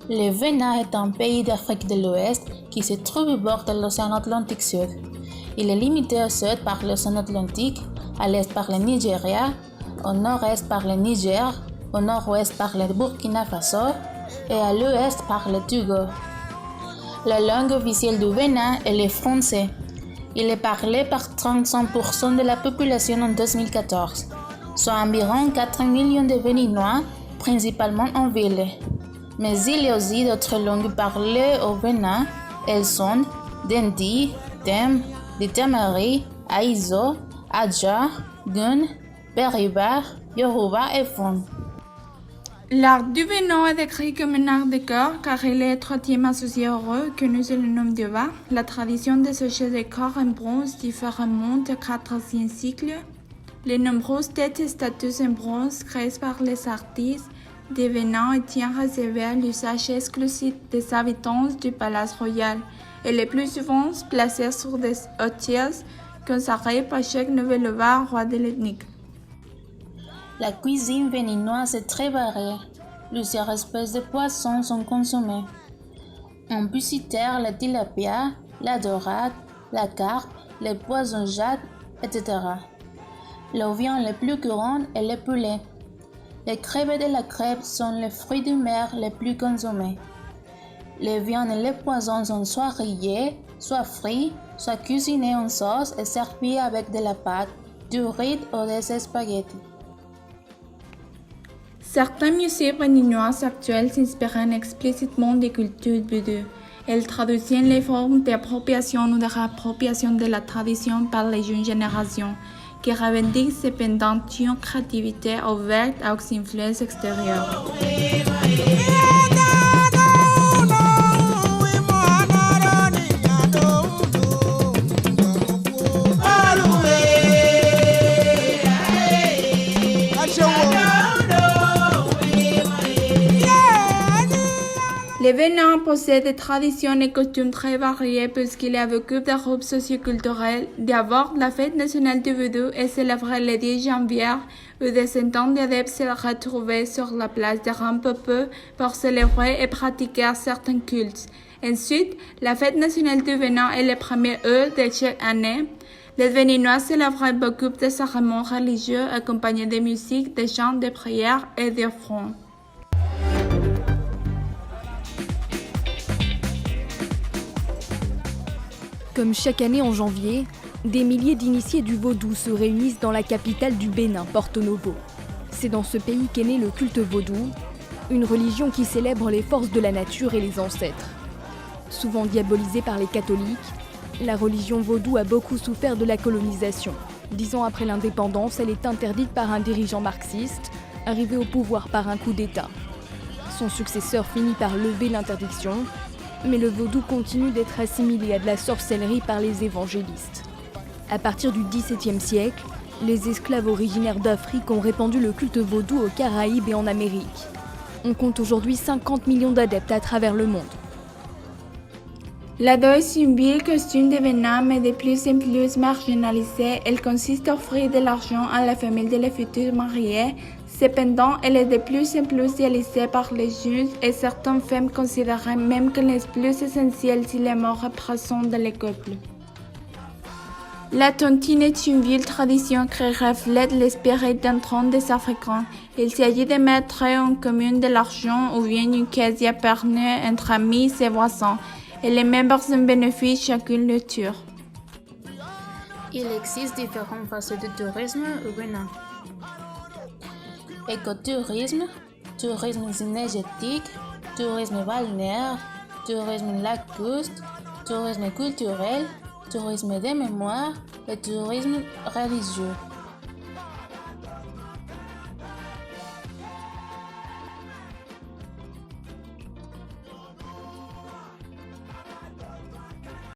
Le Bénin est un pays d'Afrique de l'Ouest qui se trouve au bord de l'océan Atlantique Sud. Il est limité au sud par l'océan Atlantique, à l'est par le Nigeria, au nord-est par le Niger, au nord-ouest par le Burkina Faso et à l'ouest par le Togo. La langue officielle du Bénin est le français. Il est parlé par 35% de la population en 2014, soit environ 4 millions de Béninois, principalement en ville. Mais il y a aussi d'autres langues parlées au Bénin. Elles sont Dendi, Dem, Ditamari, Aizo, Adja, Gun, Beriba, Yoruba et Fon. L'art du Bénin est décrit comme un art de corps car il est étroitement associé au roi, connu sous le nom de va. La tradition de ce jeu de corps en bronze diffère au 4e siècle. Les nombreuses têtes et statues en bronze créées par les artistes du Bénin étaient réservées à l'usage exclusif des habitants du palais royal et le plus souvent placées sur des autels consacrés par chaque nouvel roi de l'ethnie. La cuisine béninoise est très variée. Plusieurs espèces de poissons sont consommées. On peut citer la tilapia, la dorade, la carpe, les poissons jade, etc. La viande la plus courante est le poulet. Les crevettes et la crêpe sont les fruits de mer les plus consommés. Les viandes et les poissons sont soit grillés, soit frits, soit cuisinés en sauce et servis avec de la pâte, du riz ou des spaghettis. Certains musées béninois actuels s'inspirent explicitement des cultures vaudou. Elles traduisent les formes d'appropriation ou de réappropriation de la tradition par les jeunes générations, qui revendiquent cependant une créativité ouverte aux influences extérieures. Le Bénin possède des traditions et coutumes très variées puisqu'il y a beaucoup de groupes socioculturels. D'abord, la fête nationale du vaudou est célébrée le 10 janvier où des centaines d'adeptes se retrouvent sur la place de Rampopo pour célébrer et pratiquer certains cultes. Ensuite, la fête nationale du Bénin est le 1er août de chaque année. Les Béninois célèbrent beaucoup de cérémonies religieuses accompagnées de musique, de chants, de prières et d'offrandes. Comme chaque année en janvier, des milliers d'initiés du vaudou se réunissent dans la capitale du Bénin, Porto Novo. C'est dans ce pays qu'est né le culte vaudou, une religion qui célèbre les forces de la nature et les ancêtres. Souvent diabolisée par les catholiques, la religion vaudou a beaucoup souffert de la colonisation. 10 ans après l'indépendance, elle est interdite par un dirigeant marxiste, arrivé au pouvoir par un coup d'État. Son successeur finit par lever l'interdiction, mais le vaudou continue d'être assimilé à de la sorcellerie par les évangélistes. À partir du XVIIe siècle, les esclaves originaires d'Afrique ont répandu le culte vaudou aux Caraïbes et en Amérique. On compte aujourd'hui 50 millions d'adeptes à travers le monde. La dot est une ville costume de Bénin, mais de plus en plus marginalisée. Elle consiste à offrir de l'argent à la famille de les futurs mariés. Cependant, elle est de plus en plus idéalisée par les jeunes et certaines femmes considèrent même qu'elle est plus essentielle si les morts représentent dans les couples. La tontine est une ville tradition qui reflète l'esprit d'entrant des Africains. Il s'agit de mettre en commun de l'argent ou bien une caisse épargnée entre amis et voisins, et les membres en bénéficient chacun le tour. Il existe différentes façons de tourisme au Bénin. Écotourisme, tourisme synergétique, tourisme balnéaire, tourisme lacustre, tourisme culturel, tourisme de mémoire et tourisme religieux.